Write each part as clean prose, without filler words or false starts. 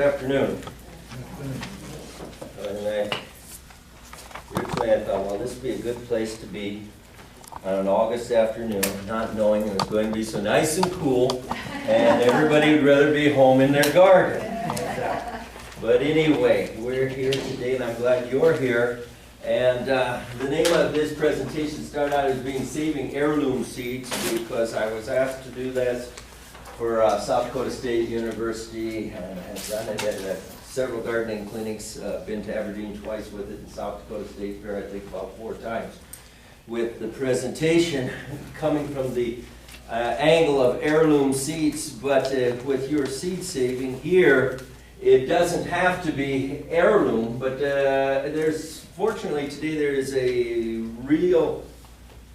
afternoon. And originally I thought, well, this would be a good place to be on an August afternoon, not knowing it was going to be so nice and cool, and everybody would rather be home in their garden. But anyway, we're here today, and I'm glad you're here. And the name of this presentation started out as being Saving Heirloom Seeds, because I was asked to do this for South Dakota State University, and I've done it at several gardening clinics, been to Aberdeen twice with it, in South Dakota State Fair I think about 4 times. With the presentation coming from the angle of heirloom seeds, but with your seed saving here, it doesn't have to be heirloom, but fortunately today there is a real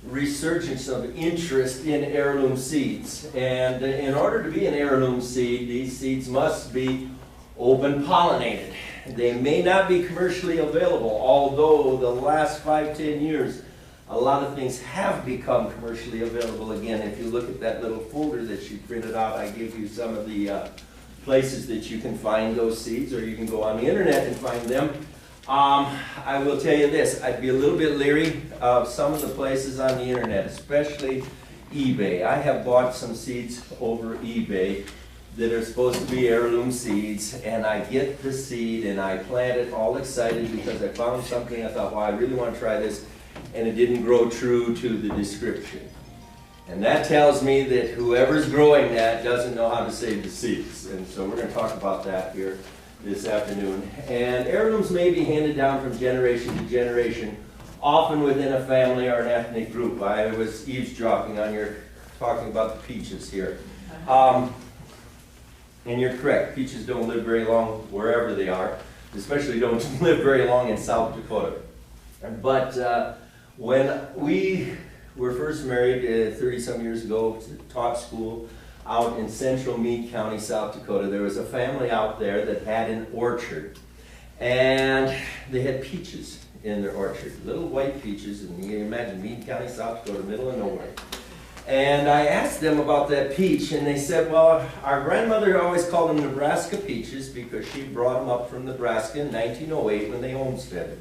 resurgence of interest in heirloom seeds. And in order to be an heirloom seed, these seeds must be open pollinated. They may not be commercially available, although the last 5-10 years a lot of things have become commercially available again. If you look at that little folder that you printed out, I gave you some of the places that you can find those seeds, or you can go on the internet and find them. I will tell you this, I'd be a little bit leery of some of the places on the internet, especially eBay. I have bought some seeds over eBay that are supposed to be heirloom seeds, and I get the seed and I plant it all excited because I found something. I thought, well, I really want to try this, and it didn't grow true to the description. And that tells me that whoever's growing that doesn't know how to save the seeds. And so we're going to talk about that here this afternoon. And heirlooms may be handed down from generation to generation, often within a family or an ethnic group. I was eavesdropping on your talking about the peaches here. And you're correct, peaches don't live very long wherever they are, especially don't live very long in South Dakota. But when we were first married 30-some years ago, taught school out in central Meade County, South Dakota, there was a family out there that had an orchard. And they had peaches in their orchard, little white peaches, and you can imagine Meade County, South Dakota, middle of nowhere. And I asked them about that peach, and they said, well, our grandmother always called them Nebraska peaches because she brought them up from Nebraska in 1908 when they homesteaded.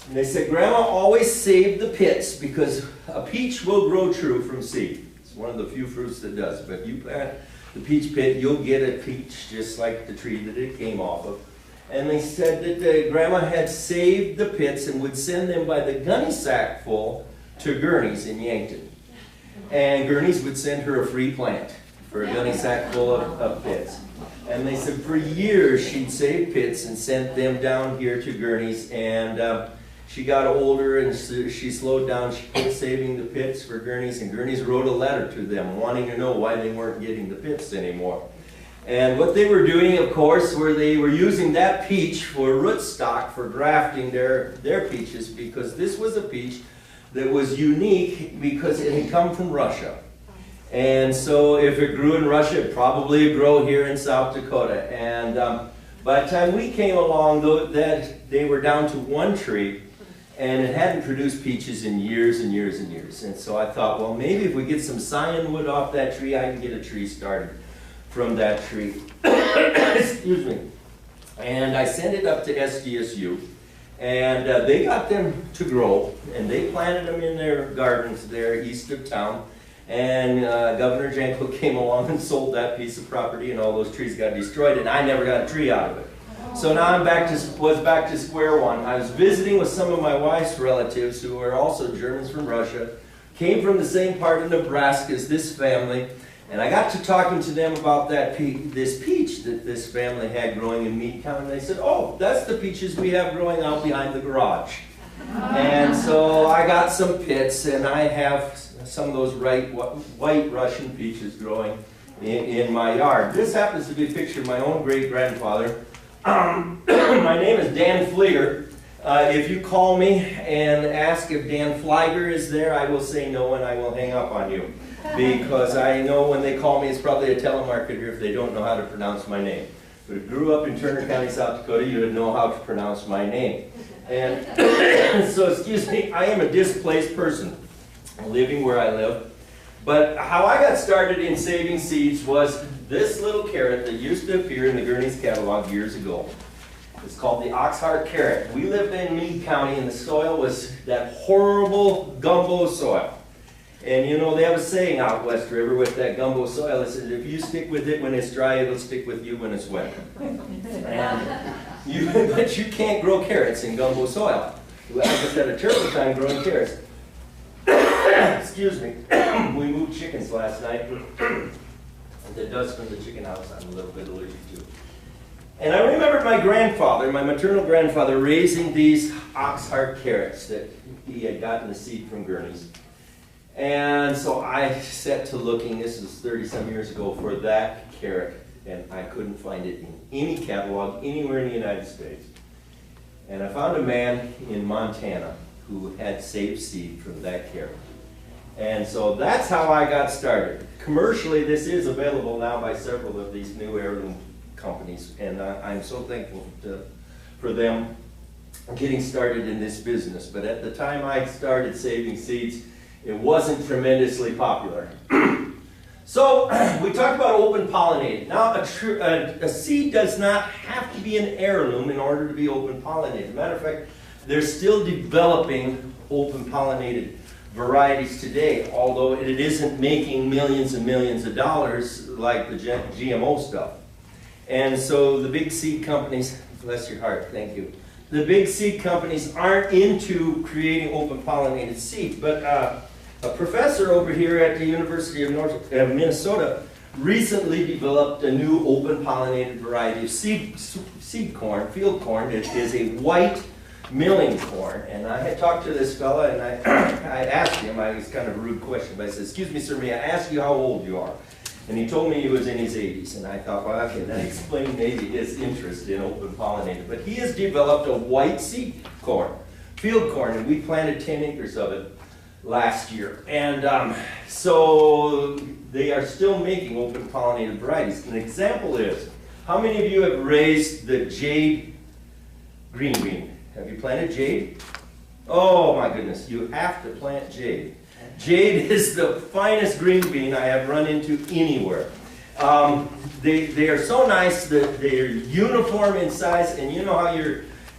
And they said, Grandma always saved the pits because a peach will grow true from seed. It's one of the few fruits that does. But you plant the peach pit, you'll get a peach just like the tree that it came off of. And they said that Grandma had saved the pits and would send them by the gunny sack full to Gurney's in Yankton. And Gurney's would send her a free plant for a gunny sack full of pits. And they said for years she'd saved pits and sent them down here to Gurney's. And she got older and she slowed down. She quit saving the pits for Gurney's, and Gurney's wrote a letter to them wanting to know why they weren't getting the pits anymore. And what they were doing, of course, were they were using that peach for rootstock for grafting their peaches, because this was a peach that was unique because it had come from Russia. And so if it grew in Russia, it probably would grow here in South Dakota. And by the time we came along, though, that they were down to one tree, and it hadn't produced peaches in years and years and years. And so I thought, well, maybe if we get some scion wood off that tree, I can get a tree started from that tree. Excuse me. And I sent it up to SDSU, and they got them to grow, and they planted them in their gardens there east of town. And Governor Janko came along and sold that piece of property, and all those trees got destroyed, and I never got a tree out of it. So now I'm back to square one. I was visiting with some of my wife's relatives who are also Germans from Russia, came from the same part of Nebraska as this family, and I got to talking to them about this peach that this family had growing in Meade County. And they said, oh, that's the peaches we have growing out behind the garage. And so I got some pits, and I have some of those white Russian peaches growing in my yard. This happens to be a picture of my own great-grandfather. My name is Dan Flyger. If you call me and ask if Dan Flyger is there, I will say no, and I will hang up on you. Because I know when they call me, it's probably a telemarketer if they don't know how to pronounce my name. But if you grew up in Turner County, South Dakota, you would know how to pronounce my name. And so, excuse me, I am a displaced person living where I live. But how I got started in saving seeds was this little carrot that used to appear in the Gurney's catalog years ago. It's called the oxheart carrot. We lived in Meade County, and the soil was that horrible gumbo soil. And you know, they have a saying out West River with that gumbo soil. It says, if you stick with it when it's dry, it'll stick with you when it's wet. But you can't grow carrots in gumbo soil. I just had a terrible time growing carrots. Excuse me. We moved chickens last night. The dust from the chicken house I'm a little bit allergic to. And I remembered my grandfather, my maternal grandfather, raising these oxheart carrots that he had gotten the seed from Gurney's. And so I set to looking, this is 30-some years ago, for that carrot, and I couldn't find it in any catalog anywhere in the United States. And I found a man in Montana who had saved seed from that carrot. And so that's how I got started. Commercially, this is available now by several of these new heirloom companies, and I'm so thankful for them getting started in this business. But at the time I started saving seeds, it wasn't tremendously popular. So we talked about open pollinated. Now a seed does not have to be an heirloom in order to be open pollinated. Matter of fact, they're still developing open pollinated varieties today, although it isn't making millions and millions of dollars like the GMO stuff. And so the big seed companies, bless your heart, thank you. The big seed companies aren't into creating open pollinated seeds, but a professor over here at the University of Minnesota recently developed a new open pollinated variety of seed corn, field corn. It is a white milling corn. And I had talked to this fella, and I asked him, it was kind of a rude question, but I said, excuse me, sir, may I ask you how old you are? And he told me he was in his 80s, and I thought, well, okay, that explained maybe his interest in open pollinated. But he has developed a white seed corn, field corn, and we planted 10 acres of it last year. And so they are still making open pollinated varieties. An example is, how many of you have raised the jade green bean? Have you planted jade? Oh my goodness, you have to plant jade. Jade is the finest green bean I have run into anywhere. They are so nice that they're uniform in size, and you know how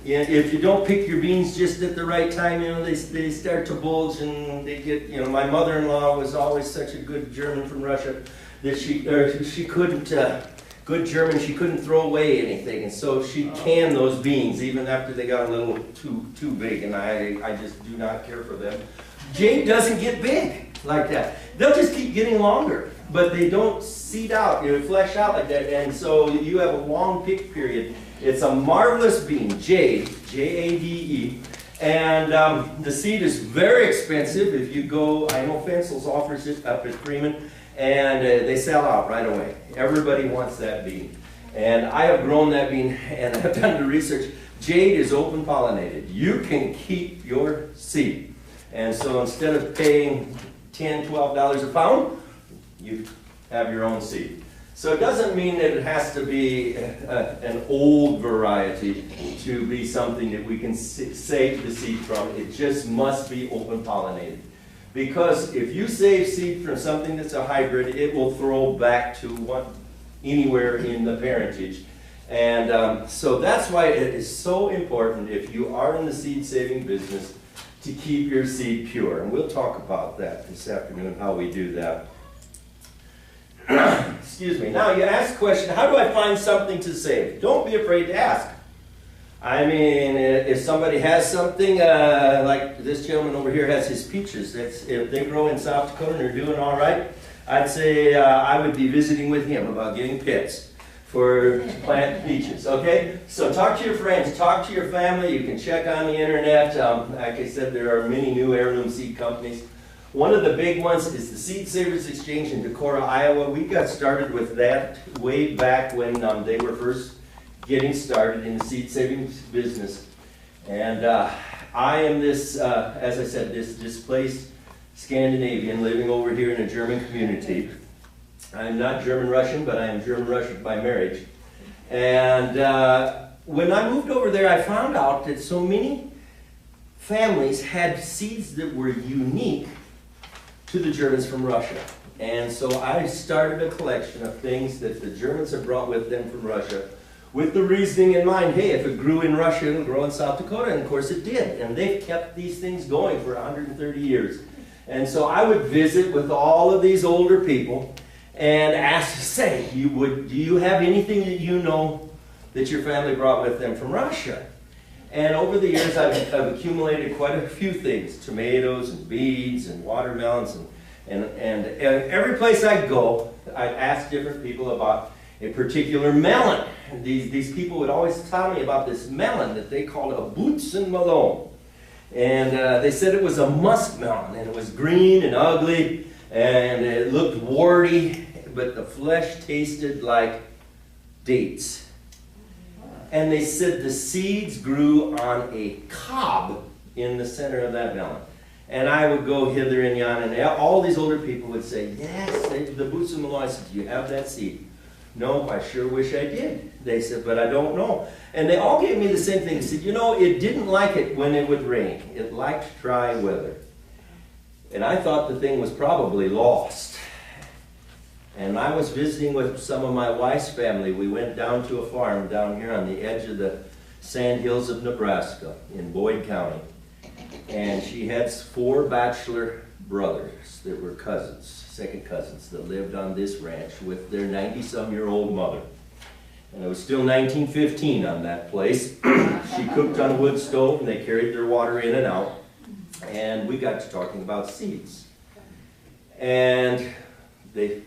if you don't pick your beans just at the right time, you know, they start to bulge and they get, you know, my mother-in-law was always such a good German from Russia that she couldn't, good German, she couldn't throw away anything, and so she canned those beans even after they got a little too big, and I just do not care for them. Jade doesn't get big like that. They'll just keep getting longer, but they don't seed out, you know, flesh out like that, and so you have a long pick period. It's a marvelous bean, jade, J-A-D-E, and the seed is very expensive. If you go, I know Fensel's offers it up at Freeman, and they sell out right away. Everybody wants that bean. And I have grown that bean, and I've done the research. Jade is open pollinated. You can keep your seed. And so instead of paying $10, $12 a pound, you have your own seed. So it doesn't mean that it has to be an old variety to be something that we can save the seed from. It just must be open pollinated. Because if you save seed from something that's a hybrid, it will throw back to anywhere in the parentage. And so that's why it is so important, if you are in the seed saving business, to keep your seed pure. And we'll talk about that this afternoon, how we do that. Excuse me. Now you ask the question, how do I find something to save? Don't be afraid to ask. I mean, if somebody has something, like this gentleman over here has his peaches, if they grow in South Dakota and they're doing all right, I'd say I would be visiting with him about getting pits for plant peaches, okay? So talk to your friends, talk to your family, you can check on the internet. Like I said, there are many new heirloom seed companies. One of the big ones is the Seed Savers Exchange in Decorah, Iowa. We got started with that way back when they were first getting started in the seed saving business. And I am this, as I said, this displaced Scandinavian living over here in a German community. I'm not German-Russian, but I am German-Russian by marriage. And when I moved over there, I found out that so many families had seeds that were unique to the Germans from Russia. And so I started a collection of things that the Germans had brought with them from Russia, with the reasoning in mind, hey, if it grew in Russia, it'll grow in South Dakota, and of course it did. And they've kept these things going for 130 years. And so I would visit with all of these older people and ask, say, do you have anything that you know that your family brought with them from Russia? And over the years, I've accumulated quite a few things, tomatoes and beets and watermelons. And every place I go, I ask different people about a particular melon. And these people would always tell me about this melon that they called a Boots-and-Malone. And they said it was a muskmelon, and it was green and ugly, and it looked warty, but the flesh tasted like dates. And they said the seeds grew on a cob in the center of that melon. And I would go hither and yon, and all these older people would say, yes, the Boots-and-Malone. I said, do you have that seed? No, I sure wish I did. They said, but I don't know. And they all gave me the same thing. They said, you know, it didn't like it when it would rain. It liked dry weather. And I thought the thing was probably lost. And I was visiting with some of my wife's family. We went down to a farm down here on the edge of the sand hills of Nebraska in Boyd County. And she had 4 bachelor brothers that were cousins, second cousins, that lived on this ranch with their 90-some-year-old mother. And it was still 1915 on that place. She cooked on a wood stove, and they carried their water in and out. And we got to talking about seeds. And they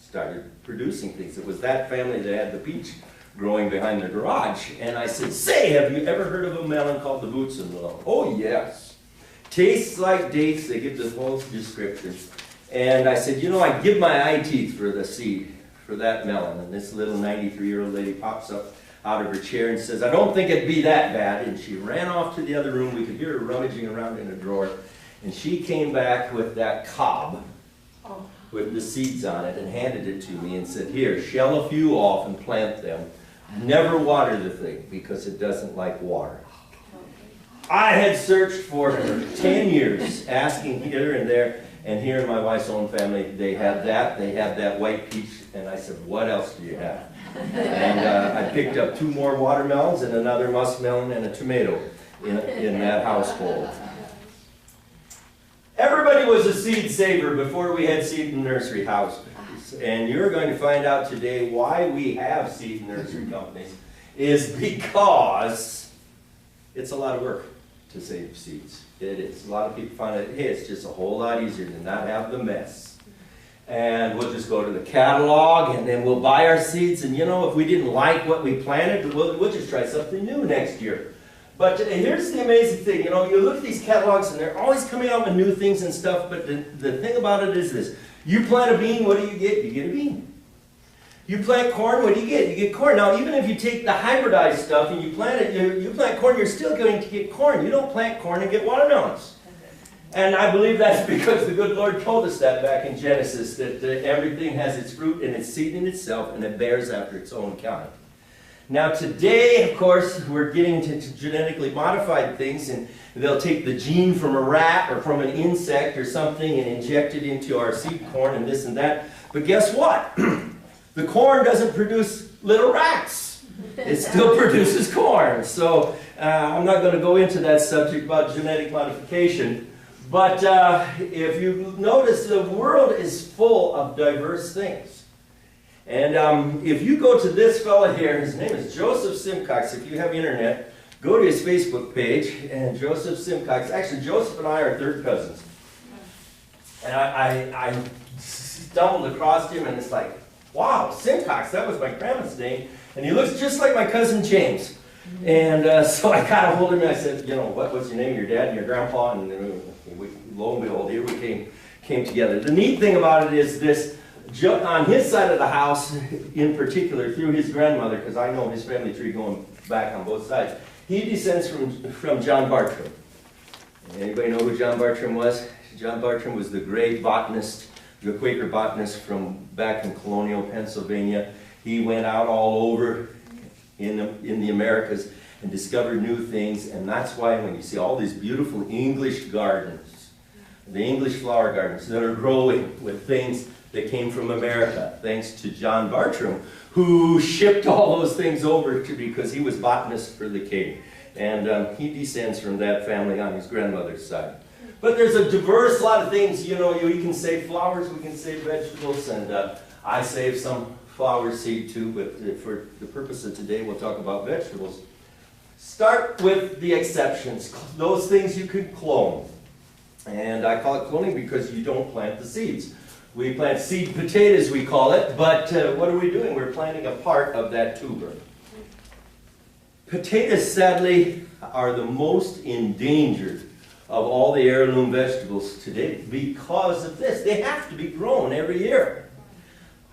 started producing things. It was that family that had the peach growing behind their garage. And I said, say, have you ever heard of a melon called the Boots-and-Malone? Oh, yes. Tastes like dates. They give the whole description. And I said, you know, I'd give my eye teeth for the seed, for that melon. And this little 93-year-old lady pops up out of her chair and says, I don't think it'd be that bad. And she ran off to the other room. We could hear her rummaging around in a drawer. And she came back with that cob with the seeds on it and handed it to me and said, here, shell a few off and plant them. Never water the thing because it doesn't like water. I had searched for 10 years, asking here and there, and here in my wife's own family, they had that white peach, and I said, what else do you have? And I picked up 2 more watermelons and another muskmelon and a tomato in that household. Everybody was a seed saver before we had seed and nursery houses. And you're going to find out today why we have seed and nursery companies is because it's a lot of work to save seeds. It is. A lot of people find that, hey, it's just a whole lot easier to not have the mess. And we'll just go to the catalog and then we'll buy our seeds. And you know, if we didn't like what we planted, we'll just try something new next year. But here's the amazing thing, you know, you look at these catalogs and they're always coming out with new things and stuff, but the thing about it is this. You plant a bean, what do you get? You get a bean. You plant corn, what do you get? You get corn. Now, even if you take the hybridized stuff and you plant it, you plant corn, you're still going to get corn. You don't plant corn and get watermelons. And I believe that's because the good Lord told us that back in Genesis, that everything has its fruit and its seed in itself, and it bears after its own kind. Now today, of course, we're getting to genetically modified things, and they'll take the gene from a rat or from an insect or something and inject it into our seed corn and this and that. But guess what? The corn doesn't produce little rats. It still produces corn. So I'm not going to go into that subject about genetic modification. But if you notice, the world is full of diverse things. And if you go to this fella here, his name is Joseph Simcox. If you have internet, go to his Facebook page, and Joseph Simcox. Actually, Joseph and I are third cousins. And I stumbled across him, and it's like, wow, Simcox, that was my grandma's name. And he looks just like my cousin James. And so I got a hold of him, and I said, you know, what's your name, your dad and your grandpa? And lo and behold, here we came together. The neat thing about it is this. On his side of the house, in particular, through his grandmother, because I know his family tree going back on both sides, he descends from John Bartram. Anybody know who John Bartram was? John Bartram was the great botanist, the Quaker botanist from back in colonial Pennsylvania. He went out all over in the Americas and discovered new things, and that's why when you see all these beautiful English gardens, the English flower gardens that are growing with things that came from America, thanks to John Bartram, who shipped all those things over because he was botanist for the king. And he descends from that family on his grandmother's side. But there's a diverse lot of things, you know, we can say flowers, we can say vegetables, and I saved some flower seed too, but for the purpose of today, we'll talk about vegetables. Start with the exceptions, those things you can clone. And I call it cloning because you don't plant the seeds. We plant seed potatoes, we call it, but what are we doing? We're planting a part of that tuber. Potatoes, sadly, are the most endangered of all the heirloom vegetables today because of this. They have to be grown every year.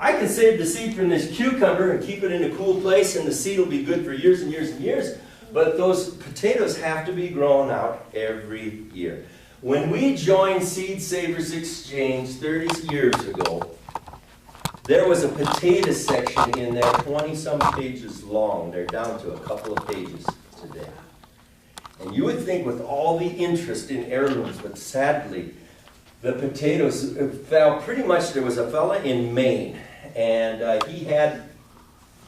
I can save the seed from this cucumber and keep it in a cool place, and the seed will be good for years and years and years, but those potatoes have to be grown out every year. When we joined Seed Savers Exchange 30 years ago, there was a potato section in there 20-some pages long. They're down to a couple of pages today. And you would think with all the interest in heirlooms, but sadly, the potatoes fell pretty much. There was a fella in Maine, and he had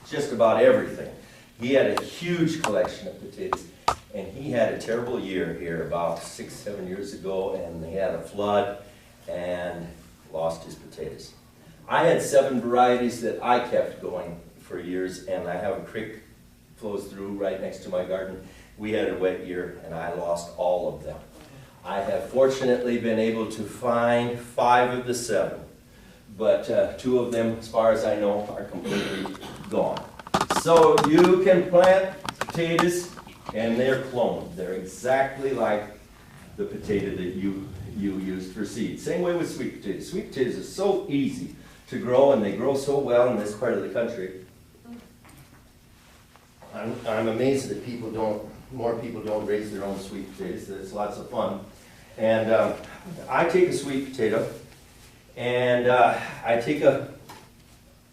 just about everything. He had a huge collection of potatoes, and he had a terrible year here about 6-7 years ago, and he had a flood and lost his potatoes. I had 7 varieties that I kept going for years, and I have a creek flows through right next to my garden. We had a wet year, and I lost all of them. I have fortunately been able to find 5 of the 7, but 2 of them, as far as I know, are completely gone. So you can plant potatoes, and they're cloned. They're exactly like the potato that you used for seed. Same way with sweet potatoes. Sweet potatoes are so easy to grow, and they grow so well in this part of the country. I'm amazed that more people don't raise their own sweet potatoes. It's lots of fun. And I take a sweet potato, and I take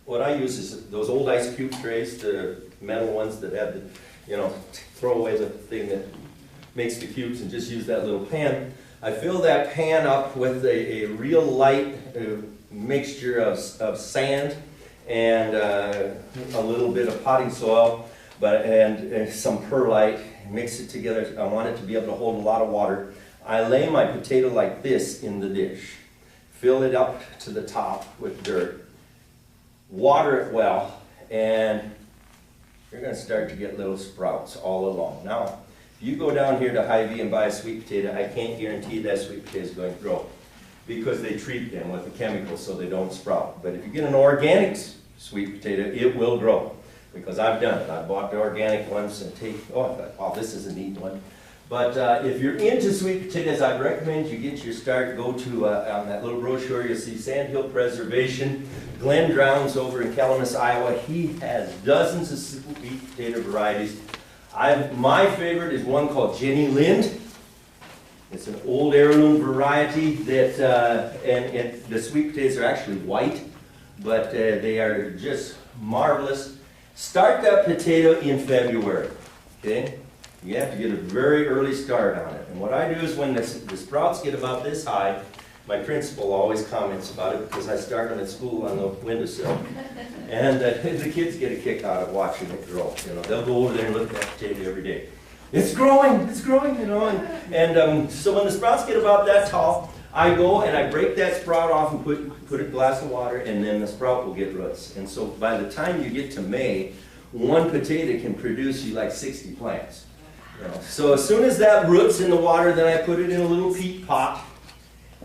what I use is those old ice cube trays, the metal ones that have the, you know, throw away the thing that makes the cubes and just use that little pan. I fill that pan up with a real light mixture of sand and a little bit of potting soil, and some perlite. Mix it together. I want it to be able to hold a lot of water. I lay my potato like this in the dish. Fill it up to the top with dirt. Water it well, and you're going to start to get little sprouts all along. Now, if you go down here to Hy-Vee and buy a sweet potato, I can't guarantee that sweet potato is going to grow because they treat them with the chemicals so they don't sprout. But if you get an organic sweet potato, it will grow because I've done it. I bought the organic ones and oh, this is a neat one. But if you're into sweet potatoes, I'd recommend you get your start. Go to, on that little brochure, you'll see Sandhill Preservation. Glenn Drowns over in Calamus, Iowa. He has dozens of sweet potato varieties. My favorite is one called Jenny Lind. It's an old heirloom variety that, and the sweet potatoes are actually white, but they are just marvelous. Start that potato in February, okay? You have to get a very early start on it. And what I do is when the sprouts get about this high, my principal always comments about it because I start them at school on the windowsill. And the kids get a kick out of watching it grow. You know, they'll go over there and look at that potato every day. It's growing, you know. And so when the sprouts get about that tall, I go and I break that sprout off and put a glass of water, and then the sprout will get roots. And so by the time you get to May, one potato can produce you like 60 plants. You know. So as soon as that roots in the water, then I put it in a little peat pot.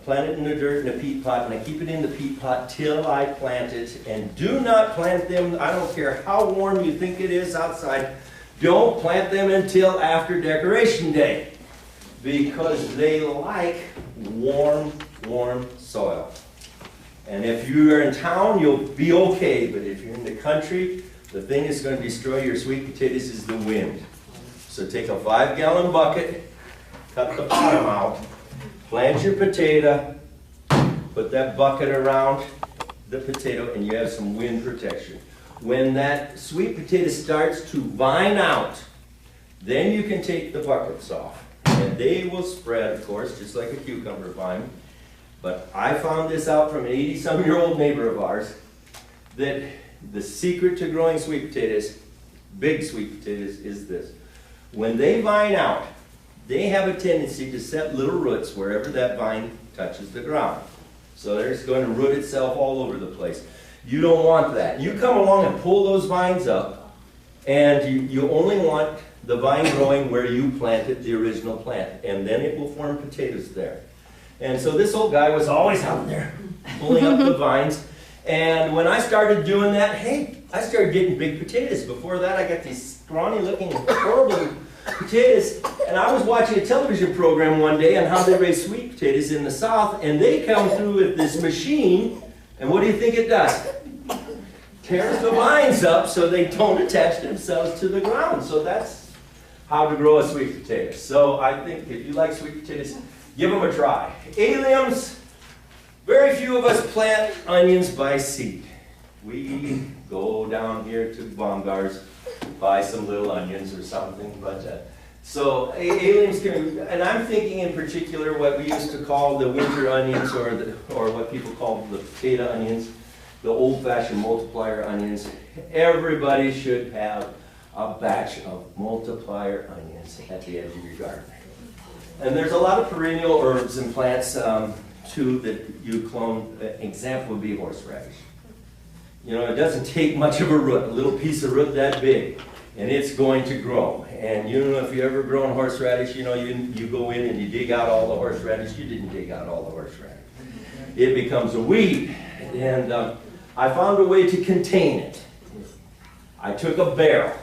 Plant it in the dirt in a peat pot, and I keep it in the peat pot till I plant it. And do not plant them, I don't care how warm you think it is outside, don't plant them until after Decoration Day, because they like warm soil. And if you are in town, you'll be okay, but if you're in the country, the thing that's going to destroy your sweet potatoes is the wind. So take a 5-gallon bucket, cut the bottom out, plant your potato, put that bucket around the potato, and you have some wind protection. When that sweet potato starts to vine out, then you can take the buckets off. And they will spread, of course, just like a cucumber vine. But I found this out from an 80-some-year-old neighbor of ours, that the secret to growing sweet potatoes, big sweet potatoes, is this. When they vine out, they have a tendency to set little roots wherever that vine touches the ground. So it's going to root itself all over the place. You don't want that. You come along and pull those vines up, and you only want the vine growing where you planted the original plant, and then it will form potatoes there. And so this old guy was always out there pulling up the vines, and when I started doing that, hey, I started getting big potatoes. Before that, I got these scrawny looking, horrible potatoes, and I was watching a television program one day on how they raise sweet potatoes in the South, and they come through with this machine, and what do you think it does? Tears the vines up so they don't attach themselves to the ground. So that's how to grow a sweet potato. So I think if you like sweet potatoes, give them a try. Aliums, very few of us plant onions by seed. We go down here to Baumgart's, buy some little onions or something, but so aliums can, and I'm thinking in particular what we used to call the winter onions, or what people call the potato onions, the old-fashioned multiplier onions. Everybody should have a batch of multiplier onions at the edge of your garden. And there's a lot of perennial herbs and plants too that you clone. An example would be horseradish. You know, it doesn't take much of a root, a little piece of root that big, and it's going to grow. And you know, if you ever grown horseradish, you know, you go in and you dig out all the horseradish. You didn't dig out all the horseradish. It becomes a weed. And I found a way to contain it. I took a barrel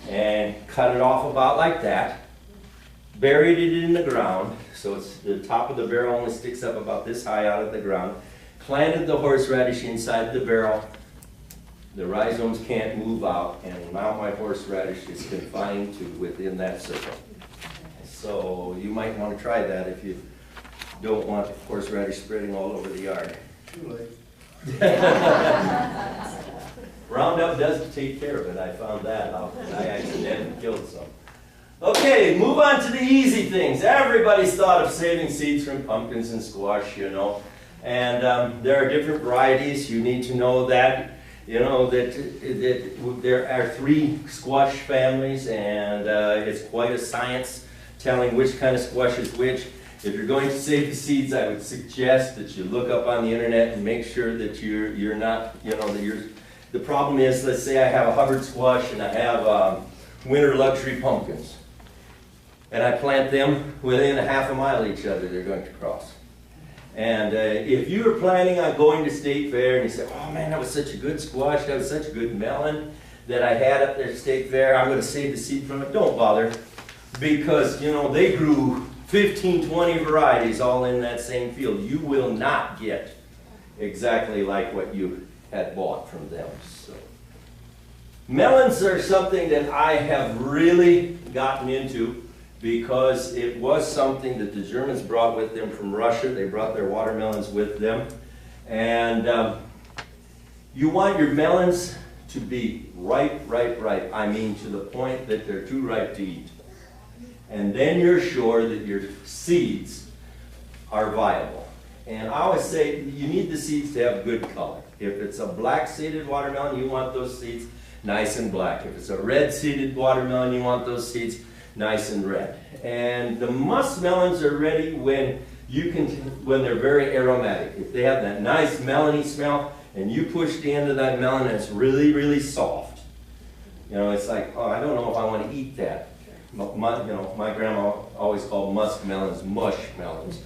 and cut it off about like that, buried it in the ground, so it's, the top of the barrel only sticks up about this high out of the ground, planted the horseradish inside the barrel. The rhizomes can't move out, and now my horseradish is confined to within that circle. So you might want to try that if you don't want horseradish spreading all over the yard. Too late. Roundup does take care of it. I found that out. I accidentally killed some. Okay, move on to the easy things. Everybody's thought of saving seeds from pumpkins and squash, you know. And there are different varieties. You need to know that. You know that there are 3 squash families, and it's quite a science telling which kind of squash is which. If you're going to save the seeds, I would suggest that you look up on the internet and make sure that you're not, you know, that you're. The problem is, let's say I have a Hubbard squash and I have winter luxury pumpkins, and I plant them within a half a mile of each other. They're going to cross. And if you were planning on going to State Fair and you say, oh man, that was such a good squash, that was such a good melon that I had up there at State Fair, I'm going to save the seed from it, don't bother. Because, you know, they grew 15, 20 varieties all in that same field. You will not get exactly like what you had bought from them. So, melons are something that I have really gotten into, because it was something that the Germans brought with them from Russia. They brought their watermelons with them. And you want your melons to be ripe. I mean to the point that they're too ripe to eat. And then you're sure that your seeds are viable. And I always say you need the seeds to have good color. If it's a black-seeded watermelon, you want those seeds nice and black. If it's a red-seeded watermelon, you want those seeds nice and red. And the muskmelons are ready when they're very aromatic. If they have that nice melony smell, and you push the end of that melon and it's really, really soft. You know, it's like, oh, I don't know if I want to eat that. My grandma always called muskmelons mush melons.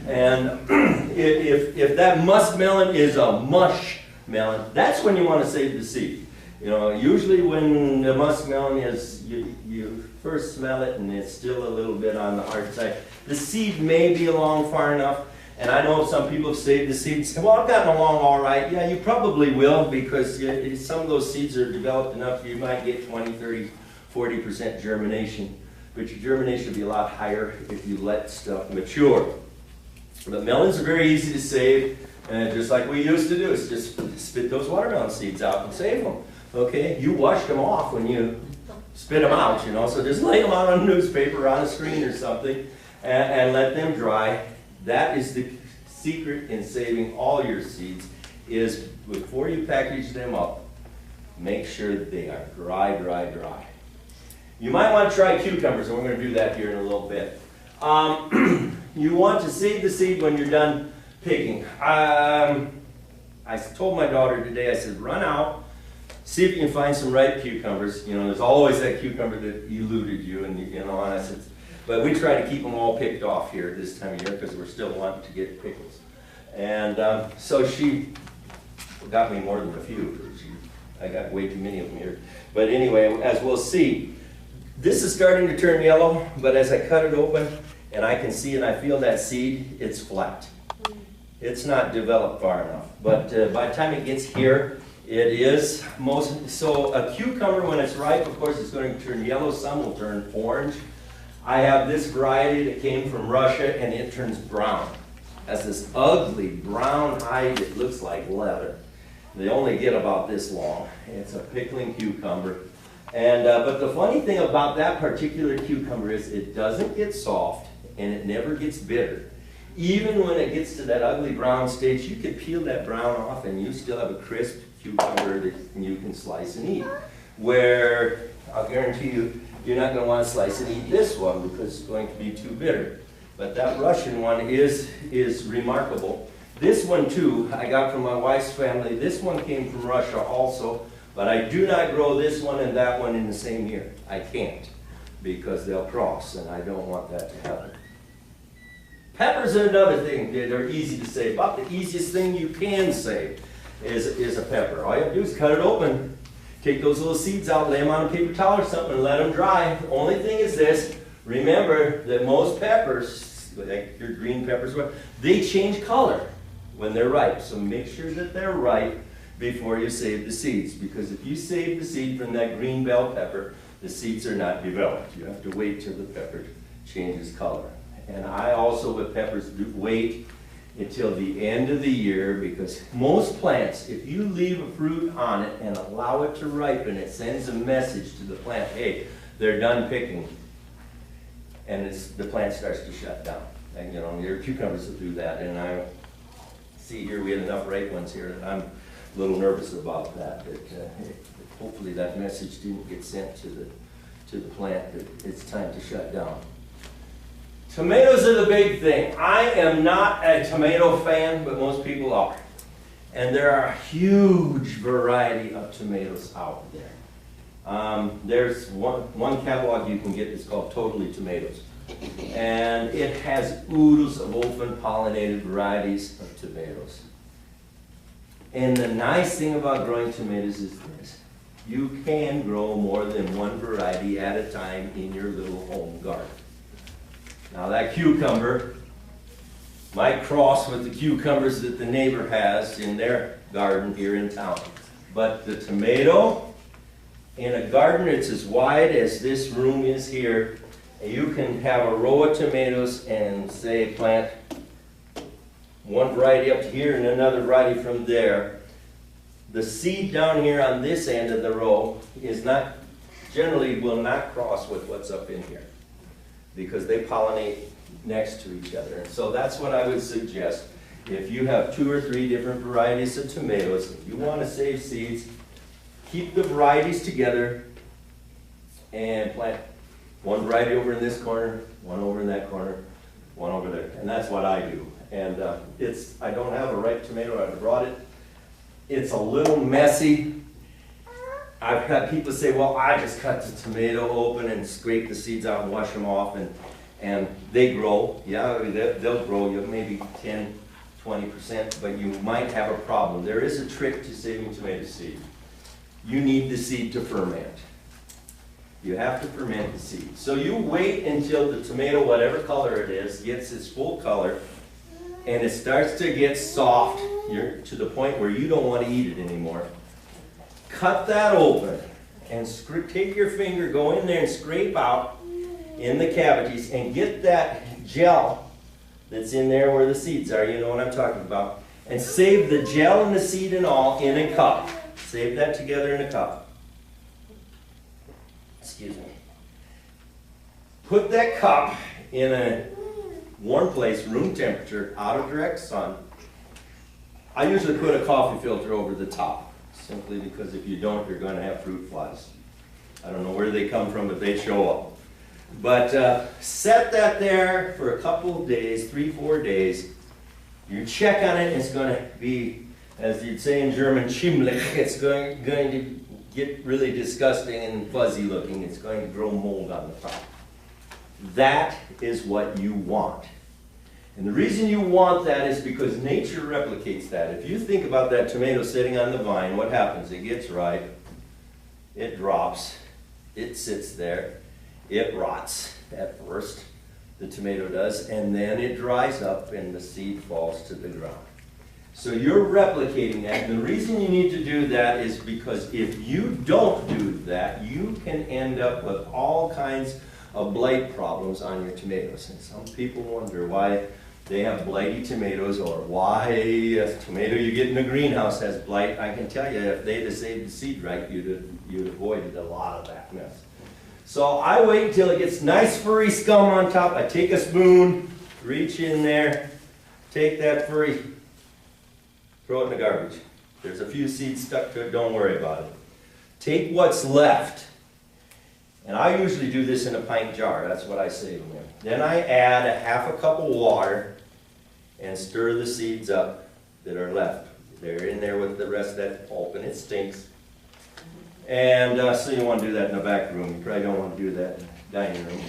And if that muskmelon is a mush melon, that's when you want to save the seed. You know, usually when the muskmelon is, you first smell it and it's still a little bit on the hard side. The seed may be along far enough, and I know some people have saved the seed and say, well, I've gotten along all right. Yeah, you probably will, because some of those seeds are developed enough you might get 20, 30, 40% germination. But your germination will be a lot higher if you let stuff mature. But melons are very easy to save, and just like we used to do, is just spit those watermelon seeds out and save them. Okay, you washed them off when you spit them out, you know, so just lay them out on a newspaper, on a screen or something, and let them dry. That is the secret in saving all your seeds is before you package them up, make sure that they are dry, dry, dry. You might want to try cucumbers, and we're going to do that here in a little bit. You want to save the seed when you're done picking. I told my daughter today, I said, run out, see if you can find some ripe cucumbers. You know, there's always that cucumber that eluded you, and you know, and I said, but we try to keep them all picked off here this time of year because we're still wanting to get pickles. And so she got me more than a few. I got way too many of them here. But anyway, as we'll see, this is starting to turn yellow, but as I cut it open and I can see and I feel that seed, it's flat. It's not developed far enough. But by the time it gets here, it is most, so a cucumber when it's ripe, of course, it's going to turn yellow, some will turn orange. I have this variety that came from Russia and it turns brown. It has this ugly brown hide that looks like leather. They only get about this long. It's a pickling cucumber. And, but the funny thing about that particular cucumber is it doesn't get soft and it never gets bitter. Even when it gets to that ugly brown stage, you can peel that brown off and you still have a crisp cucumber that you can slice and eat. Where, I'll guarantee you, you're not going to want to slice and eat this one because it's going to be too bitter. But that Russian one is remarkable. This one too, I got from my wife's family. This one came from Russia also, but I do not grow this one and that one in the same year. I can't, because they'll cross, and I don't want that to happen. Peppers are another thing that are easy to save. About the easiest thing you can save is a pepper. All you have to do is cut it open, take those little seeds out, lay them on a paper towel or something, and let them dry. The only thing is this, remember that most peppers, like your green peppers, they change color when they're ripe. So make sure that they're ripe before you save the seeds, because if you save the seed from that green bell pepper, the seeds are not developed. You have to wait till the pepper changes color. And I also with peppers wait until the end of the year, because most plants, if you leave a fruit on it and allow it to ripen, it sends a message to the plant, hey, they're done picking. And the plant starts to shut down. And you know, your cucumbers will do that. And I see here we had enough ripe ones here that I'm a little nervous about that. Hopefully that message didn't get sent to the plant that it's time to shut down. Tomatoes are the big thing. I am not a tomato fan, but most people are. And there are a huge variety of tomatoes out there. There's one catalog you can get that's called Totally Tomatoes. And it has oodles of open pollinated varieties of tomatoes. And the nice thing about growing tomatoes is this. You can grow more than one variety at a time in your little home garden. Now that cucumber might cross with the cucumbers that the neighbor has in their garden here in town. But the tomato, in a garden that's as wide as this room is here, you can have a row of tomatoes and say plant one variety up here and another variety from there. The seed down here on this end of the row is not, generally will not cross with what's up in here, because they pollinate next to each other. And so that's what I would suggest. If you have 2 or 3 different varieties of tomatoes, if you want to save seeds, keep the varieties together and plant one variety over in this corner, one over in that corner, one over there. And that's what I do. And I don't have a ripe tomato. I brought it. It's a little messy. I've had people say, well, I just cut the tomato open and scrape the seeds out and wash them off, and they grow. Yeah, they'll grow. You have maybe 10, 20%, but you might have a problem. There is a trick to saving tomato seed. You need the seed to ferment. You have to ferment the seed. So you wait until the tomato, whatever color it is, gets its full color, and it starts to get soft. You're to the point where you don't want to eat it anymore. Cut that open and take your finger, go in there and scrape out in the cavities and get that gel that's in there where the seeds are. You know what I'm talking about. And save the gel and the seed and all in a cup. Save that together in a cup. Excuse me. Put that cup in a warm place, room temperature, out of direct sun. I usually put a coffee filter over the top, simply because if you don't, you're going to have fruit flies. I don't know where they come from, but they show up. But set that there for a couple of days, 3-4 days. You check on it, it's going to be, as you'd say in German, schimmelig. It's going to get really disgusting and fuzzy looking. It's going to grow mold on the top. That is what you want. And the reason you want that is because nature replicates that. If you think about that tomato sitting on the vine, what happens? It gets ripe, it drops, it sits there, it rots at first, the tomato does, and then it dries up and the seed falls to the ground. So you're replicating that, and the reason you need to do that is because if you don't do that, you can end up with all kinds of blight problems on your tomatoes. And some people wonder why they have blighty tomatoes, or why a tomato you get in the greenhouse has blight. I can tell you, if they'd have saved the seed right, you'd avoided a lot of that mess. So I wait until it gets nice furry scum on top. I take a spoon, reach in there, take that furry, throw it in the garbage. There's a few seeds stuck to it, don't worry about it. Take what's left. And I usually do this in a pint jar, that's what I save them in. Then I add a half a cup of water and stir the seeds up that are left. They're in there with the rest of that pulp, and it stinks. And so you want to do that in the back room. You probably don't want to do that in the dining room.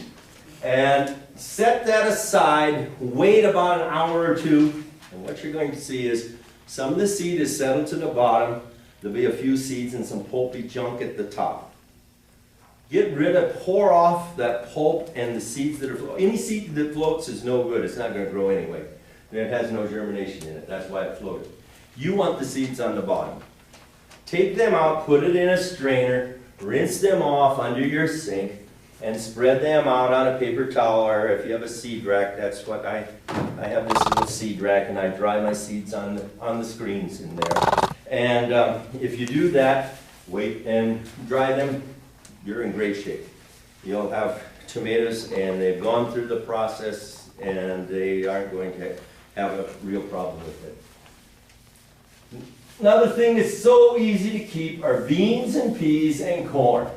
And set that aside, wait about an hour or two, and what you're going to see is some of the seed is settled to the bottom. There'll be a few seeds and some pulpy junk at the top. Get rid of, pour off that pulp and the seeds that are floating. Any seed that floats is no good. It's not going to grow anyway. It has no germination in it. That's why it floated. You want the seeds on the bottom. Take them out, put it in a strainer, rinse them off under your sink, and spread them out on a paper towel, or if you have a seed rack, that's what I have this little seed rack, and I dry my seeds on the screens in there. And if you do that, wait and dry them, you're in great shape. You'll have tomatoes and they've gone through the process and they aren't going to have a real problem with it. Another thing that's so easy to keep are beans and peas and corn.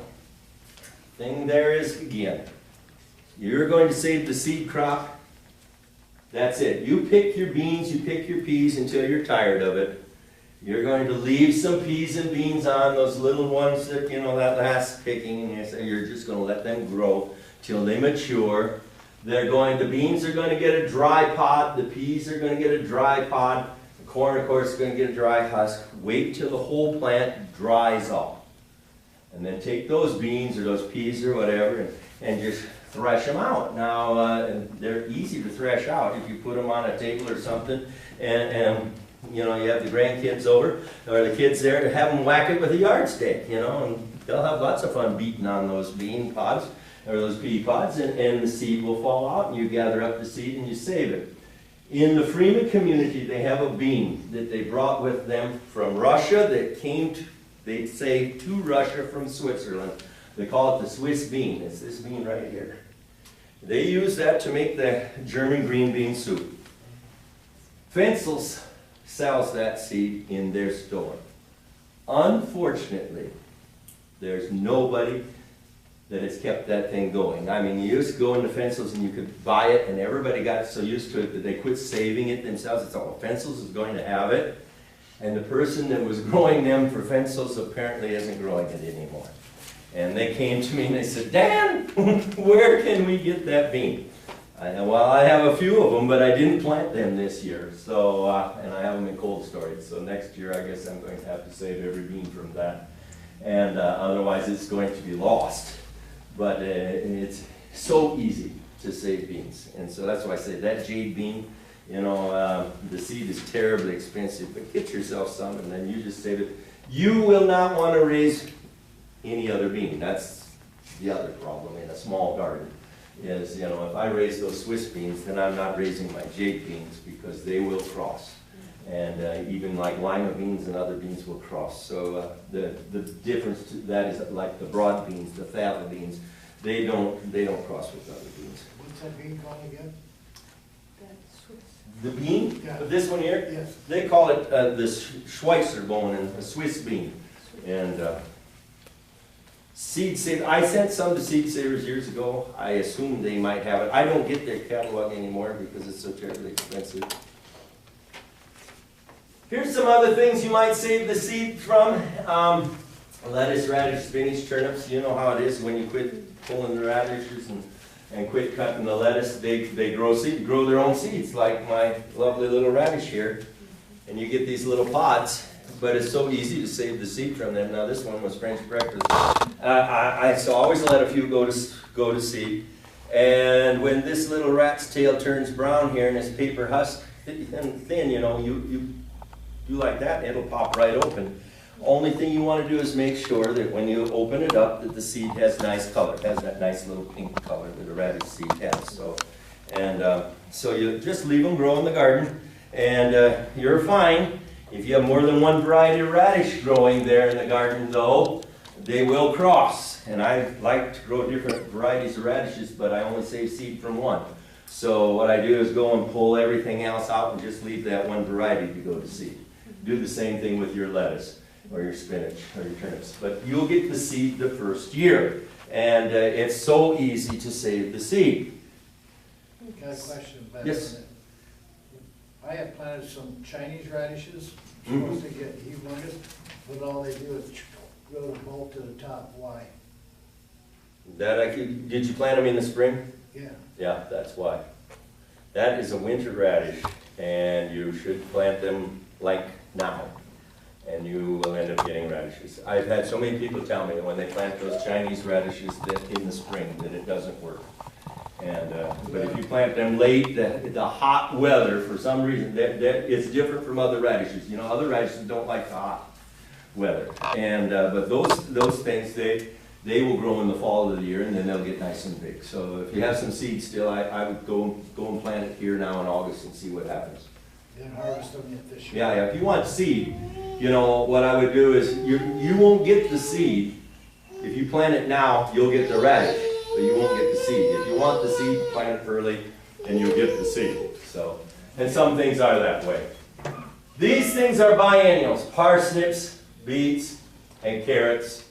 Thing there is, again, you're going to save the seed crop. That's it. You pick your beans, you pick your peas until you're tired of it. You're going to leave some peas and beans on, those little ones that, you know, that last picking, and you're just going to let them grow till they mature. The beans are going to get a dry pod, the peas are going to get a dry pod, the corn, of course, is going to get a dry husk. Wait till the whole plant dries off. And then take those beans or those peas or whatever and just thresh them out. Now, they're easy to thresh out if you put them on a table or something, and you know, you have the grandkids over, or the kids there, to have them whack it with a yardstick, you know, and they'll have lots of fun beating on those bean pods, or those pea pods, and the seed will fall out, and you gather up the seed and you save it. In the Freeman community, they have a bean that they brought with them from Russia that came, they'd say, to Russia from Switzerland. They call it the Swiss bean. It's this bean right here. They use that to make the German green bean soup. Fensel's sells that seed in their store. Unfortunately, there's nobody that has kept that thing going. I mean, you used to go into Fensel's and you could buy it, and everybody got so used to it that they quit saving it themselves. It's all, Fensel's is going to have it, and the person that was growing them for Fensel's apparently isn't growing it anymore. And they came to me and they said, "Dan, where can we get that bean?" Well, I have a few of them, but I didn't plant them this year, so and I have them in cold storage. So next year, I guess I'm going to have to save every bean from that, and otherwise it's going to be lost. But it's so easy to save beans, and so that's why I say that jade bean. You know, the seed is terribly expensive, but get yourself some, and then you just save it. You will not want to raise any other bean. That's the other problem in a small garden. Is, you know, if I raise those Swiss beans, then I'm not raising my jade beans because they will cross. And even like lima beans and other beans will cross. So the difference to that is like the broad beans, the fava beans, they don't cross with other beans. What's that bean called again? The bean? Yeah. This one here? Yes. They call it the Schweitzer bone, and a Swiss bean. And Seed Saver, I sent some to Seed Savers years ago. I assume they might have it. I don't get their catalog anymore because it's so terribly expensive. Here's some other things you might save the seed from. Lettuce, radish, spinach, turnips. You know how it is when you quit pulling the radishes and quit cutting the lettuce. They grow their own seeds, like my lovely little radish here. And you get these little pods, but it's so easy to save the seed from them. Now this one was French breakfast. I always let a few go to seed. And when this little rat's tail turns brown here and it's paper husk and thin, you know, you do like that and it'll pop right open. Only thing you want to do is make sure that when you open it up that the seed has nice color. It has that nice little pink color that a radish seed has. So you just leave them grow in the garden and you're fine. If you have more than one variety of radish growing there in the garden though, they will cross. And I like to grow different varieties of radishes, but I only save seed from one. So what I do is go and pull everything else out and just leave that one variety to go to seed. Do the same thing with your lettuce or your spinach or your turnips. But you'll get the seed the first year. And it's so easy to save the seed. Got a question about Yes. that. I have planted some Chinese radishes, Mhm. supposed to get humongous, but all they do is grow the bulb to the top. Why? Did you plant them in the spring? Yeah. Yeah, that's why. That is a winter radish, and you should plant them like now, and you will end up getting radishes. I've had so many people tell me that when they plant those Chinese radishes that in the spring that it doesn't work. And but if you plant them late, the hot weather for some reason it's different from other radishes. You know, other radishes don't like the hot weather, and but those things they will grow in the fall of the year and then they'll get nice and big. So if you have some seeds still, I would go and plant it here now in August and see what happens. Then harvest them yet this year. Yeah. If you want seed, you know what I would do is you won't get the seed if you plant it now. You'll get the radish, but you won't get the seed. If you want the seed, plant it early, and you'll get the seed. So, and some things are that way. These things are biennials: parsnips, beets, and carrots.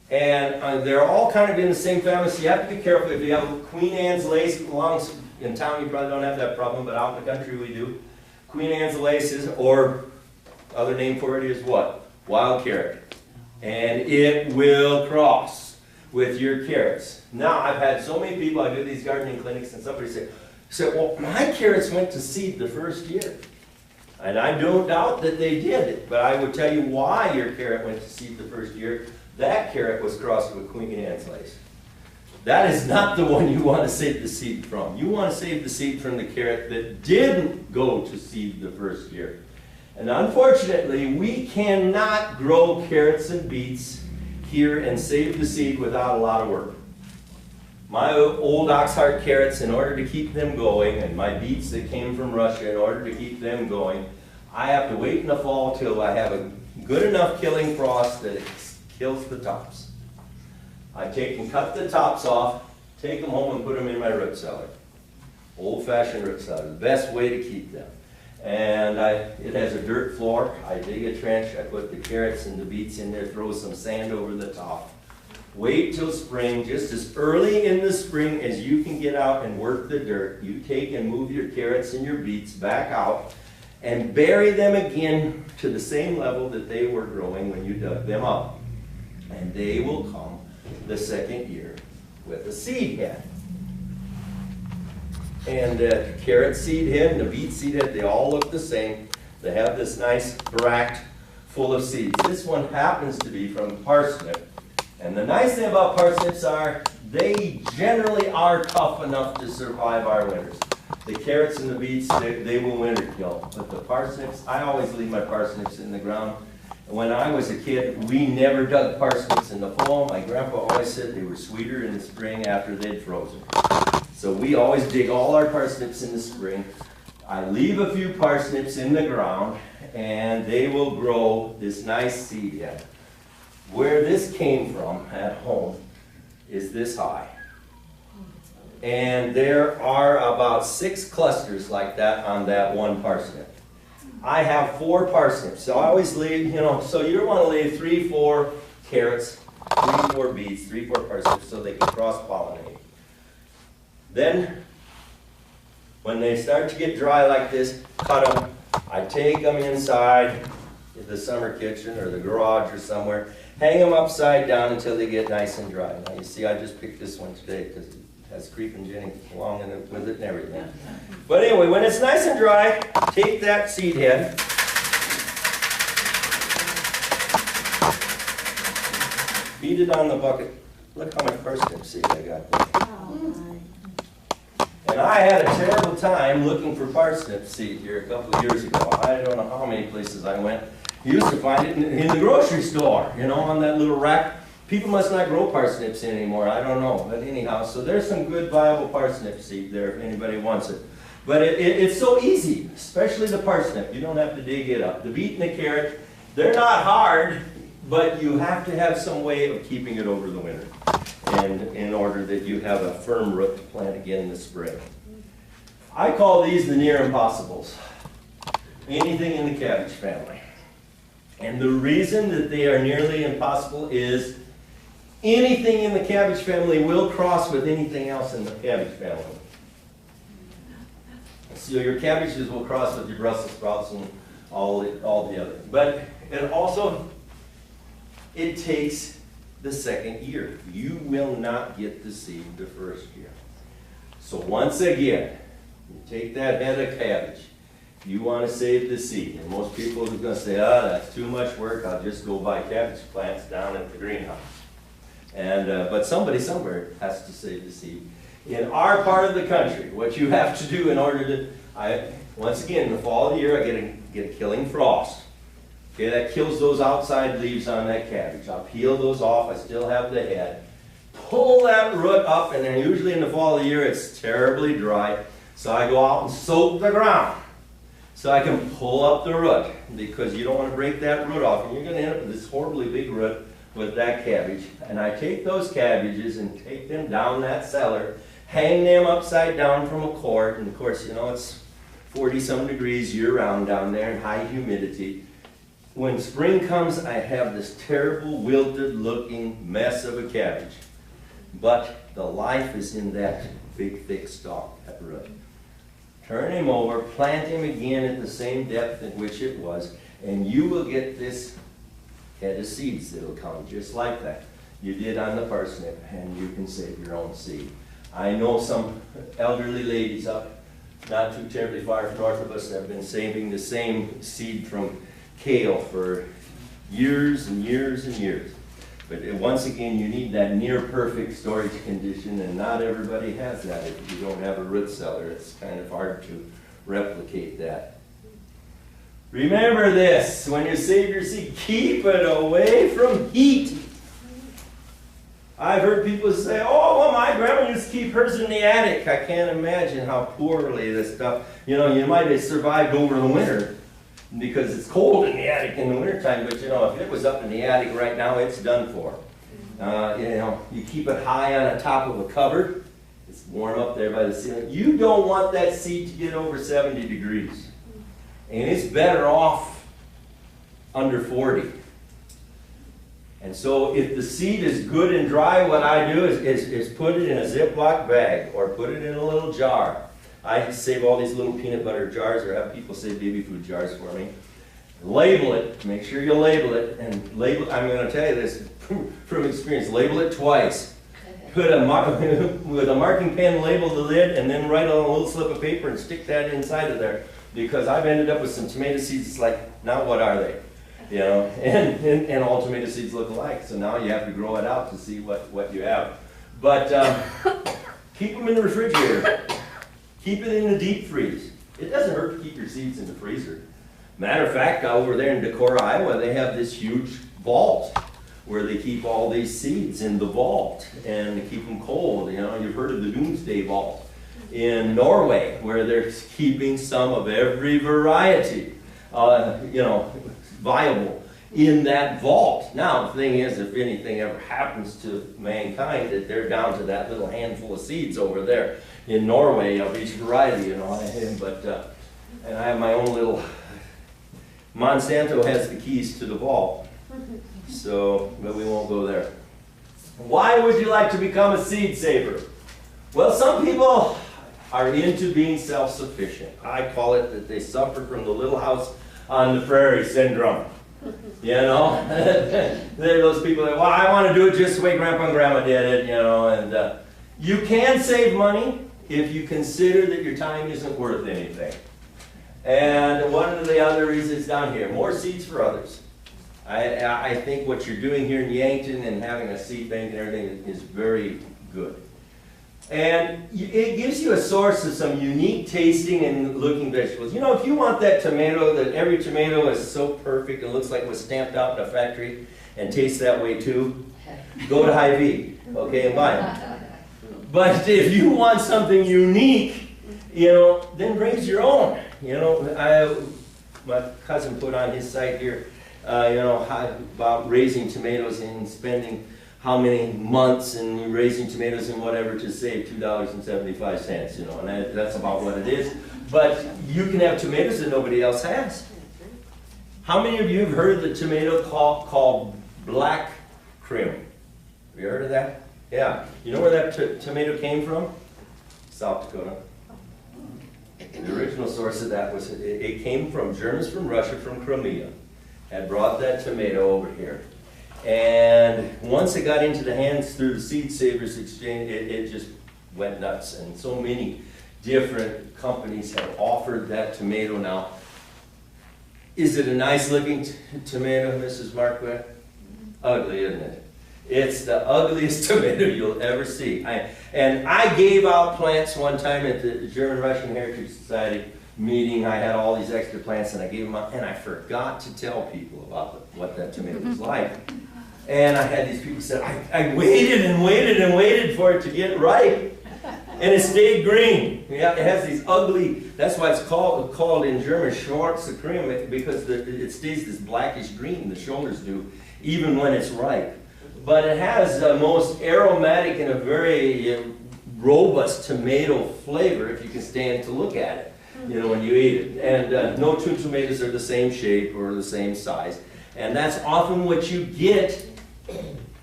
And they're all kind of in the same family, so you have to be careful. If you have Queen Anne's lace belongs in town, you probably don't have that problem, but out in the country we do. Queen Anne's lace is, or other name for it is what? Wild carrot. And it will cross with your carrots. Now, I've had so many people, I do these gardening clinics, and somebody said, well, my carrots went to seed the first year. And I don't doubt that they did, but I would tell you why your carrot went to seed the first year. That carrot was crossed with Queen Anne's lace. That is not the one you want to save the seed from. You want to save the seed from the carrot that didn't go to seed the first year. And unfortunately, we cannot grow carrots and beets here and save the seed without a lot of work. My old oxheart carrots, in order to keep them going, and my beets that came from Russia, in order to keep them going, I have to wait in the fall till I have a good enough killing frost that it kills the tops. I take and cut the tops off, take them home and put them in my root cellar. Old-fashioned root cellar, the best way to keep them. And it has a dirt floor. I dig a trench, I put the carrots and the beets in there, throw some sand over the top. Wait till spring, just as early in the spring as you can get out and work the dirt. You take and move your carrots and your beets back out and bury them again to the same level that they were growing when you dug them up. And they will come the second year with a seed head. And the carrot seed head and the beet seed head, they all look the same. They have this nice bract full of seeds. This one happens to be from parsnip. And the nice thing about parsnips are they generally are tough enough to survive our winters. The carrots and the beets, they will winter kill. But the parsnips, I always leave my parsnips in the ground. When I was a kid, we never dug parsnips in the fall. My grandpa always said they were sweeter in the spring after they'd frozen. So we always dig all our parsnips in the spring. I leave a few parsnips in the ground, and they will grow this nice seed head. Where this came from at home is this high. And there are about 6 clusters like that on that one parsnip. I have 4 parsnips, so I always leave, so you want to leave 3, 4 carrots, 3, 4 beets, 3, 4 parsnips so they can cross-pollinate. Then, when they start to get dry like this, cut them. I take them inside the summer kitchen or the garage or somewhere, hang them upside down until they get nice and dry. Now you see I just picked this one today because it has creeping Jenny along in it with it and everything. But anyway, when it's nice and dry, take that seed head, beat it on the bucket. Look how much parsnip seed I got there. And I had a terrible time looking for parsnip seed here a couple of years ago. I don't know how many places I went. You used to find it in the grocery store, on that little rack. People must not grow parsnips anymore. I don't know. But anyhow, so there's some good viable parsnip seed there if anybody wants it. But it's so easy, especially the parsnip. You don't have to dig it up. The beet and the carrot, they're not hard, but you have to have some way of keeping it over the winter. And in order that you have a firm root to plant again in the spring. I call these the near impossibles. Anything in the cabbage family. And the reason that they are nearly impossible is anything in the cabbage family will cross with anything else in the cabbage family. So your cabbages will cross with your Brussels sprouts and all the other. But it takes the second year. You will not get the seed the first year. So once again, you take that head of cabbage. You want to save the seed. And most people are going to say, that's too much work. I'll just go buy cabbage plants down at the greenhouse. But somebody somewhere has to save the seed. In our part of the country, what you have to do in order to, once again, in the fall of the year, I get a killing frost. Okay, that kills those outside leaves on that cabbage. I'll peel those off. I still have the head. Pull that root up, and then usually in the fall of the year, it's terribly dry. So I go out and soak the ground so I can pull up the root, because you don't want to break that root off. And you're going to end up with this horribly big root with that cabbage. And I take those cabbages and take them down that cellar, hang them upside down from a cord. And of course, it's 40-some degrees year-round down there and high humidity. When spring comes, I have this terrible, wilted-looking mess of a cabbage. But the life is in that big, thick stalk, that root. Turn him over, plant him again at the same depth at which it was, and you will get this head of seeds that will come just like that. You did on the parsnip, and you can save your own seed. I know some elderly ladies up not too terribly far north of us that have been saving the same seed from kale for years and years and years. But once again, you need that near perfect storage condition, and not everybody has that. If you don't have a root cellar, it's kind of hard to replicate that. Remember this, when you save your seed, keep it away from heat. I've heard people say, oh, well, my grandma used to keep hers in the attic. I can't imagine how poorly this stuff, you might have survived over the winter, because it's cold in the attic in the wintertime, but if it was up in the attic right now, it's done for. You keep it high on the top of a cupboard. It's warm up there by the ceiling. You don't want that seed to get over 70 degrees. And it's better off under 40. And so if the seed is good and dry, what I do is put it in a Ziploc bag or put it in a little jar. I save all these little peanut butter jars, or have people save baby food jars for me. Label it. Make sure you label it. And I'm going to tell you this from experience. Label it twice. Put with a marking pen, label the lid, and then write on a little slip of paper and stick that inside of there. Because I've ended up with some tomato seeds. It's like, now what are they? And all tomato seeds look alike. So now you have to grow it out to see what you have. But keep them in the refrigerator. Keep it in the deep freeze. It doesn't hurt to keep your seeds in the freezer. Matter of fact, over there in Decorah, Iowa, they have this huge vault where they keep all these seeds in the vault and they keep them cold. You've heard of the Doomsday Vault. In Norway, where they're keeping some of every variety, viable in that vault. Now, the thing is, if anything ever happens to mankind, that they're down to that little handful of seeds over there in Norway of each variety, you know. And I have my own little, Monsanto has the keys to the vault. So, but we won't go there. Why would you like to become a seed saver? Well, some people are into being self-sufficient. I call it that they suffer from the little house on the prairie syndrome. You know? They're those people that, well, I want to do it just the way Grandpa and Grandma did it, you know. And you can save money if you consider that your time isn't worth anything. And one of the other reasons down here, more seeds for others. I think what you're doing here in Yankton and having a seed bank and everything is very good. And it gives you a source of some unique tasting and looking vegetables. You know, if you want that tomato, that every tomato is so perfect and looks like it was stamped out in a factory and tastes that way too, go to Hy-Vee, okay, and buy them. But if you want something unique, you know, then raise your own. You know, my cousin put on his site here, you know, about raising tomatoes and spending how many months and raising tomatoes and whatever to save $2.75, you know, and that's about what it is. But you can have tomatoes that nobody else has. How many of you have heard of the tomato called black crim? Have you heard of that? Yeah. You know where that tomato came from? South Dakota. The original source of that was, it came from Germans from Russia, from Crimea, had brought that tomato over here. And once it got into the hands through the Seed Savers Exchange, it just went nuts. And so many different companies have offered that tomato now. Is it a nice looking tomato, Mrs. Marquette? Ugly, isn't it? It's the ugliest tomato you'll ever see. And I gave out plants one time at the German-Russian Heritage Society meeting. I had all these extra plants and I gave them out, and I forgot to tell people about what that tomato was like. And I had these people say, I waited and waited and waited for it to get ripe, and it stayed green. Yeah, it has these ugly, that's why it's called in German Schwarze Creme, because it stays this blackish green, the shoulders do, even when it's ripe. But it has the most aromatic and a very robust tomato flavor if you can stand to look at it, you know, when you eat it. And no two tomatoes are the same shape or the same size. And that's often what you get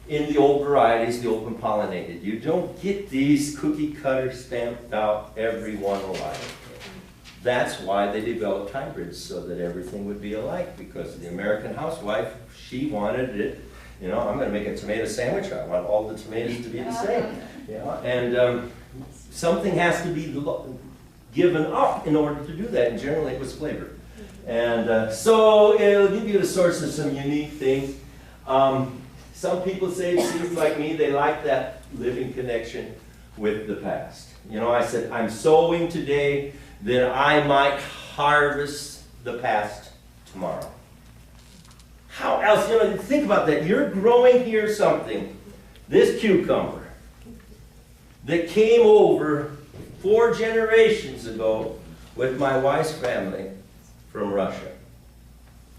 in the old varieties, the open pollinated. You don't get these cookie cutter stamped out every one alike. That's why they developed hybrids, so that everything would be alike, because the American housewife, she wanted it. You know, I'm going to make a tomato sandwich. I want all the tomatoes to be the same. You know? And something has to be given up in order to do that, and generally it was flavor. And so it'll give you a source of some unique things. Some people say, seeds like me, they like that living connection with the past. You know, I said, I'm sowing today that I might harvest the past tomorrow. How else, you know, think about that. You're growing here something, this cucumber, that came over 4 generations ago with my wife's family from Russia.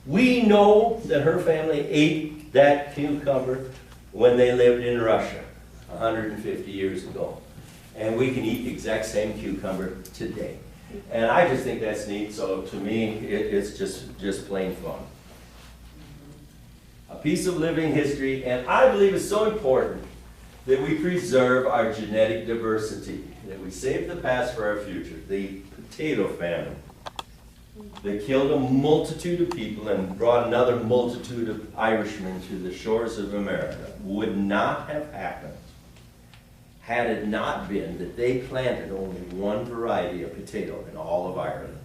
We know that her family ate that cucumber when they lived in Russia 150 years ago. And we can eat the exact same cucumber today. And I just think that's neat, so to me, it's just plain fun. A piece of living history, and I believe it's so important that we preserve our genetic diversity, that we save the past for our future. The potato famine that killed a multitude of people and brought another multitude of Irishmen to the shores of America would not have happened had it not been that they planted only one variety of potato in all of Ireland,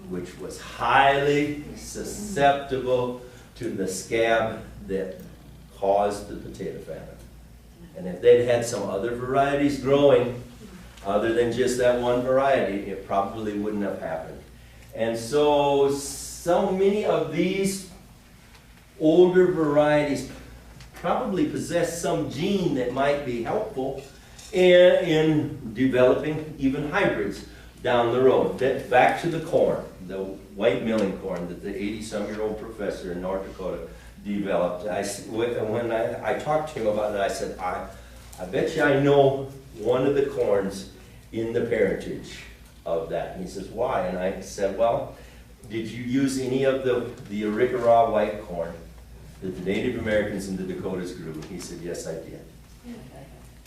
which was highly susceptible to the scab that caused the potato famine. And if they'd had some other varieties growing, other than just that one variety, it probably wouldn't have happened. And so many of these older varieties probably possess some gene that might be helpful in developing even hybrids. down the road. Then back to the corn, the white milling corn that the 80-some-year-old professor in North Dakota developed. When I talked to him about it, I said, I bet you I know one of the corns in the parentage of that. And he says, why? And I said, well, did you use any of the Arikara white corn that the Native Americans in the Dakotas grew? He said, yes, I did.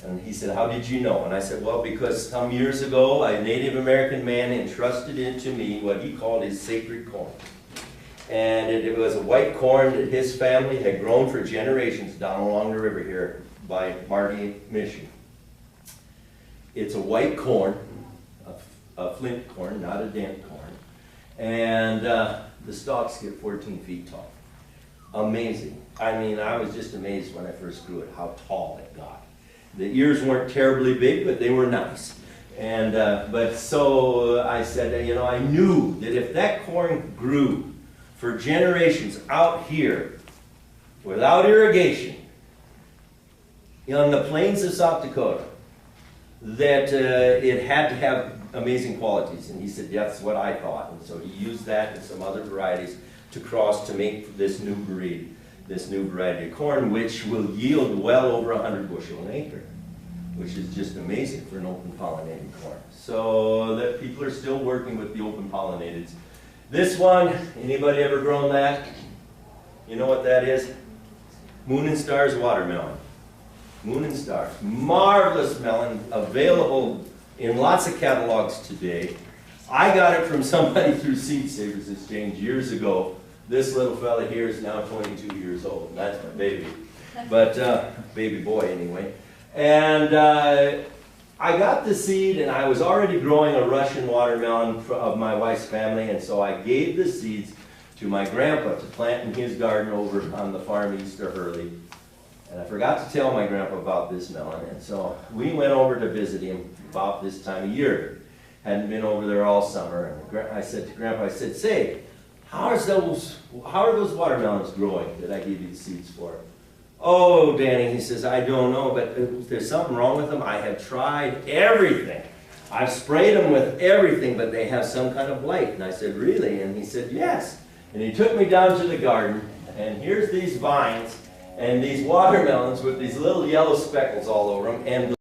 And he said, how did you know? And I said, well, because some years ago, a Native American man entrusted into me what he called his sacred corn. And it was a white corn that his family had grown for generations down along the river here by Marty, Michigan. It's a white corn, a flint corn, not a dent corn. And the stalks get 14 feet tall. Amazing. I mean, I was just amazed when I first grew it, how tall it got. The ears weren't terribly big, but they were nice. And, but so I said, you know, I knew that if that corn grew for generations out here without irrigation on the plains of South Dakota, that it had to have amazing qualities. And he said, that's what I thought. And so he used that and some other varieties to cross to make this new breed, this new variety of corn, which will yield well over 100 bushel an acre, which is just amazing for an open pollinated corn. So that people are still working with the open pollinateds. This one, anybody ever grown that? You know what that is? Moon and Stars watermelon. Moon and Stars. Marvelous melon, available in lots of catalogs today. I got it from somebody through Seed Savers Exchange years ago. This little fella here is now 22 years old. That's my baby. But, baby boy anyway. And I got the seed, and I was already growing a Russian watermelon of my wife's family, and so I gave the seeds to my grandpa to plant in his garden over on the farm east of Hurley. And I forgot to tell my grandpa about this melon, and so we went over to visit him about this time of year. Hadn't been over there all summer, and I said to Grandpa, I said, say, how are those watermelons growing that I gave you the seeds for? Oh, Danny, he says, I don't know, but there's something wrong with them. I have tried everything. I've sprayed them with everything, but they have some kind of blight. And I said, really? And he said, yes. And he took me down to the garden, and here's these vines and these watermelons with these little yellow speckles all over them. And